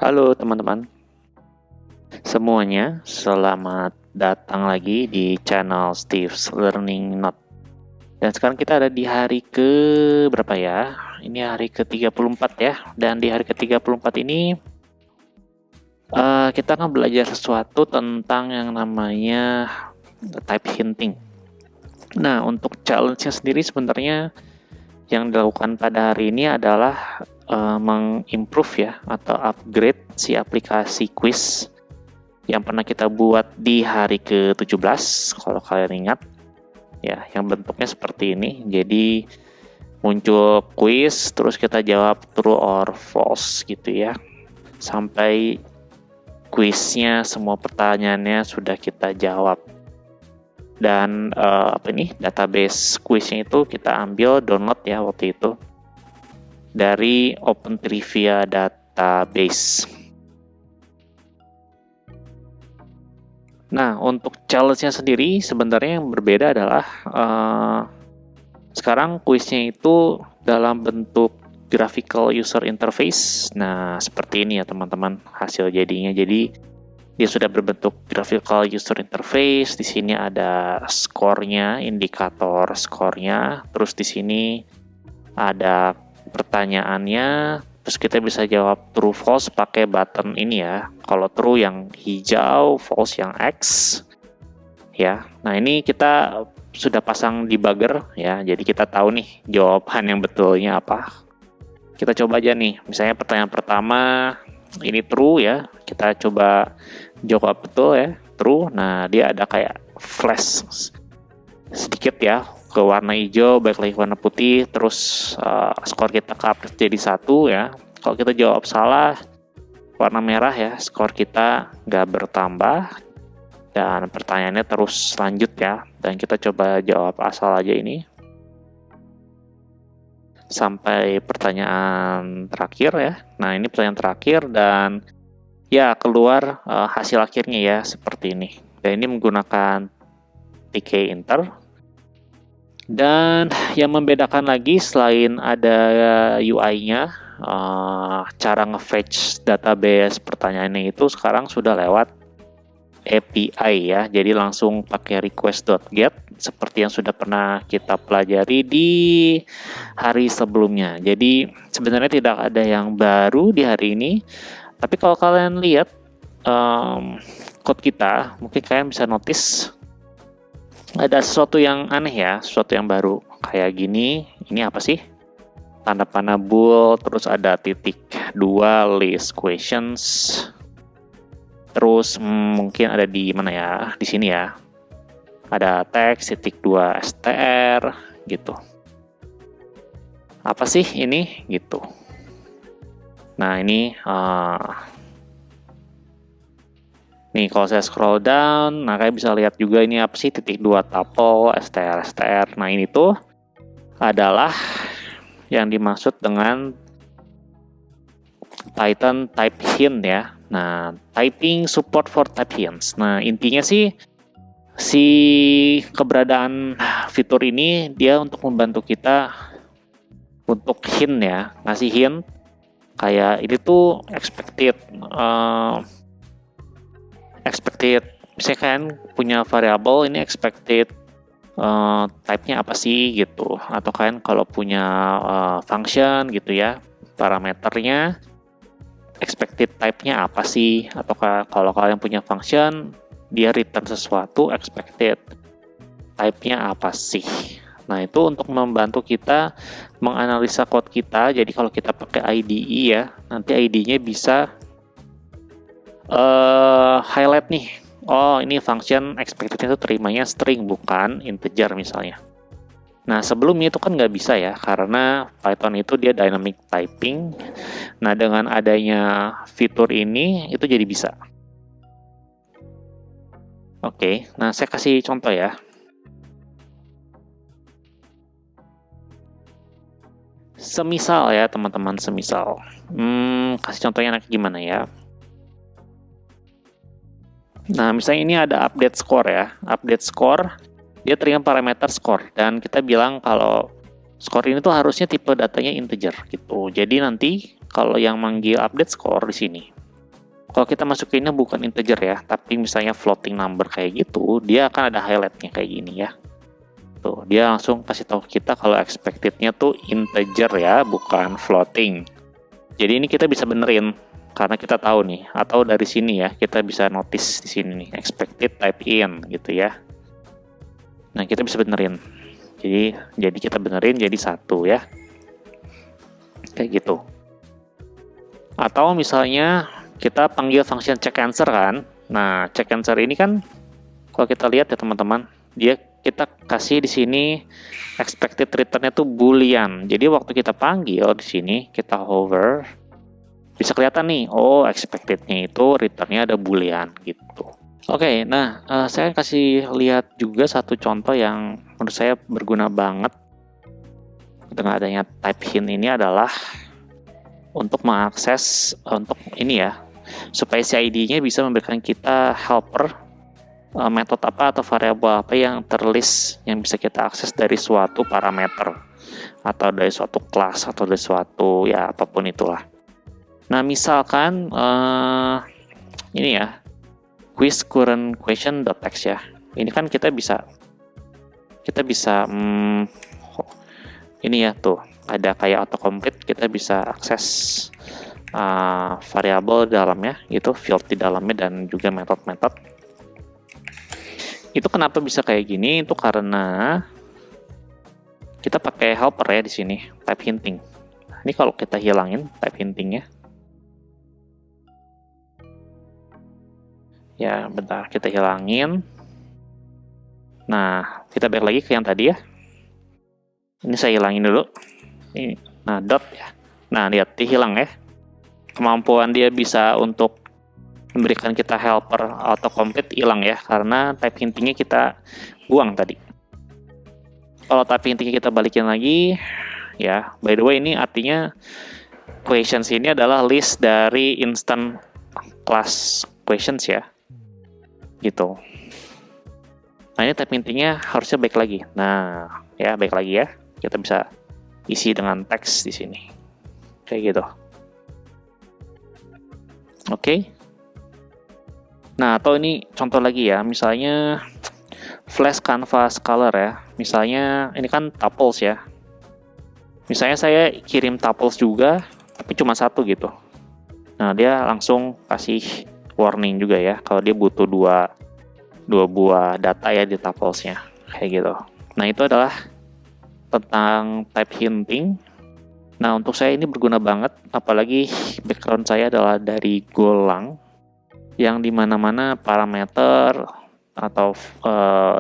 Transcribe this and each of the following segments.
Halo teman-teman semuanya, selamat datang lagi di channel Steve's Learning Note. Dan sekarang kita ada di hari ke berapa ya? Ini hari ke-34 ya. Dan di hari ke-34 ini kita akan belajar sesuatu tentang yang namanya type hinting. Nah, untuk challenge-nya sendiri sebenarnya yang dilakukan pada hari ini adalah mengimprove ya atau upgrade si aplikasi quiz yang pernah kita buat di hari ke-17 kalau kalian ingat ya, yang bentuknya seperti ini. Jadi muncul quiz terus kita jawab true or false gitu ya, sampai quiznya semua pertanyaannya sudah kita jawab. Dan database quiznya itu kita ambil download ya waktu itu dari Open Trivia Database. Nah, untuk challenge-nya sendiri sebenarnya yang berbeda adalah sekarang kuisnya itu dalam bentuk graphical user interface. Nah, seperti ini ya teman-teman hasil jadinya. Jadi dia sudah berbentuk graphical user interface. Di sini ada skornya, indikator skornya. Terus di sini ada pertanyaannya. Terus kita bisa jawab true false pakai button ini ya. Kalau true yang hijau, false yang X. Ya. Nah, ini kita sudah pasang debugger ya. Jadi kita tahu nih jawaban yang betulnya apa. Kita coba aja nih. Misalnya pertanyaan pertama ini true ya. Kita coba jawab betul ya, true. Nah, dia ada kayak flash sedikit ya ke warna hijau, balik lagi ke warna putih, terus skor kita ke-update jadi 1 ya. Kalau kita jawab salah, warna merah ya, skor kita nggak bertambah. Dan pertanyaannya terus lanjut ya. Dan kita coba jawab asal aja ini. Sampai pertanyaan terakhir ya. Nah, ini pertanyaan terakhir dan ya keluar hasil akhirnya ya seperti ini. Dan ini menggunakan tkinter. Dan yang membedakan lagi selain ada UI-nya, cara nge-fetch database pertanyaannya itu sekarang sudah lewat API ya. Jadi langsung pakai request.get seperti yang sudah pernah kita pelajari di hari sebelumnya. Jadi sebenarnya tidak ada yang baru di hari ini. Tapi kalau kalian lihat code kita, mungkin kalian bisa notice ada sesuatu yang aneh ya, sesuatu yang baru. Kayak gini, ini apa sih? Tanda panah bool, terus ada titik 2 list questions. Terus mungkin ada di mana ya? Di sini ya. Ada teks titik 2 str gitu. Apa sih ini gitu? Nah, ini nih kalau saya scroll down, nah kalian bisa lihat juga ini apa sih titik 2 tuple str. Nah, ini tuh adalah yang dimaksud dengan Python type hint ya. Nah, typing support for type hints. Nah, intinya sih si keberadaan fitur ini dia untuk membantu kita untuk hint ya, ngasih hint kayak ini tuh expected misalnya kalian punya variabel ini expected type-nya apa sih gitu, atau kalian kalau punya function gitu ya, parameternya expected type-nya apa sih, atau kalau kalian punya function dia return sesuatu expected type-nya apa sih. Nah, itu untuk membantu kita menganalisa code kita. Jadi kalau kita pakai IDE ya, nanti IDE-nya bisa highlight nih, oh ini function expected itu terimanya string bukan integer misalnya. Nah, sebelumnya itu kan nggak bisa ya, karena Python itu dia dynamic typing. Nah, dengan adanya fitur ini itu jadi bisa. Oke, nah saya kasih contoh ya. Semisal ya teman-teman, semisal kasih contohnya gimana ya. Nah, misalnya ini ada update score ya. Update score, dia terima parameter score. Dan kita bilang kalau score ini tuh harusnya tipe datanya integer gitu. Jadi nanti kalau yang manggil update score di sini, Kalau kita masukinnya bukan integer ya, tapi misalnya floating number kayak gitu, dia akan ada highlightnya kayak gini ya. Tuh, dia langsung kasih tahu kita kalau expected-nya tuh integer ya, bukan floating. Jadi ini kita bisa benerin karena kita tahu nih, atau dari sini ya, kita bisa notice di sini nih, expected type in gitu ya. Nah, kita bisa benerin. Jadi kita benerin jadi 1 ya. Kayak gitu. Atau misalnya kita panggil function check answer kan. Nah, check answer ini kan kalau kita lihat ya teman-teman, kita kasih di sini expected return-nya tuh boolean. Jadi waktu kita panggil di sini, kita hover, bisa kelihatan nih, oh expected-nya itu return-nya ada boolean gitu. Oke, nah saya kasih lihat juga satu contoh yang menurut saya berguna banget dengan adanya type hint ini adalah untuk mengakses untuk ini ya, supaya si ID-nya bisa memberikan kita helper metode apa atau variabel apa yang terlist yang bisa kita akses dari suatu parameter atau dari suatu kelas atau dari suatu ya apapun itulah. Nah, misalkan ini ya, quiz current question.text ya. Ini kan kita bisa ini ya tuh ada kayak autocomplete, kita bisa akses variabel dalamnya, itu field di dalamnya dan juga metode-metode. Itu kenapa bisa kayak gini? Itu karena kita pakai helper ya di sini, type hinting. Ini kalau kita hilangin type hintingnya, ya bentar kita hilangin. Nah, kita balik lagi ke yang tadi ya. Ini saya hilangin dulu. Ini, nah dot ya. Nah lihat dihilang ya. Kemampuan dia bisa untuk memberikan kita helper autocomplete hilang ya, karena type hintingnya kita buang tadi. Kalau type hintingnya kita balikin lagi, ya by the way ini artinya questions ini adalah list dari instant class questions ya, gitu. Nah ini type hintingnya harusnya baik lagi. Nah ya baik lagi ya, kita bisa isi dengan teks di sini, kayak gitu. Oke. Nah, atau ini contoh lagi ya, misalnya flash canvas color ya. Misalnya ini kan tuples ya. Misalnya saya kirim tuples juga, tapi cuma 1 gitu. Nah, dia langsung kasih warning juga ya, kalau dia butuh dua buah data ya di tuplesnya, kayak gitu. Nah, itu adalah tentang type hinting. Nah, untuk saya ini berguna banget, apalagi background saya adalah dari Golang, yang dimana-mana parameter atau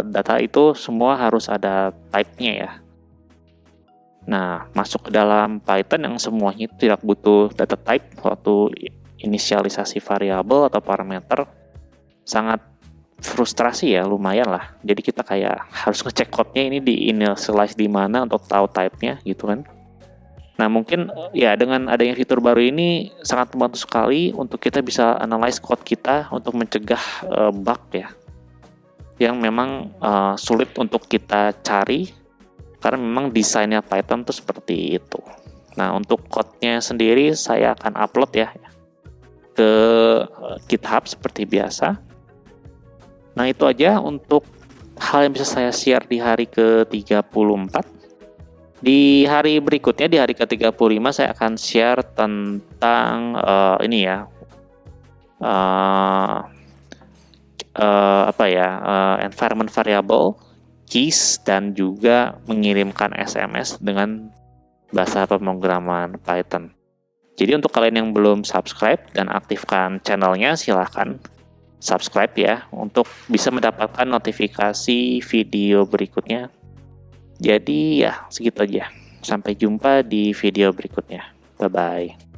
data itu semua harus ada type-nya ya. Nah, masuk ke dalam Python yang semuanya tidak butuh data type waktu inisialisasi variabel atau parameter, sangat frustrasi ya, lumayan lah. Jadi kita kayak harus ngecek code-nya ini di initialize di mana untuk tahu type-nya gitu kan. Nah, mungkin ya dengan adanya fitur baru ini sangat membantu sekali untuk kita bisa analyze code kita untuk mencegah bug ya, yang memang sulit untuk kita cari karena memang desainnya Python tuh seperti itu. Nah, untuk code-nya sendiri saya akan upload ya ke GitHub seperti biasa. Nah, itu aja untuk hal yang bisa saya share di hari ke-34. Di hari berikutnya, di hari ke-35, saya akan share tentang ini ya, environment variable, keys, dan juga mengirimkan SMS dengan bahasa pemrograman Python. Jadi untuk kalian yang belum subscribe dan aktifkan channelnya, silahkan subscribe ya, untuk bisa mendapatkan notifikasi video berikutnya. Jadi ya segitu aja. Sampai jumpa di video berikutnya. Bye-bye.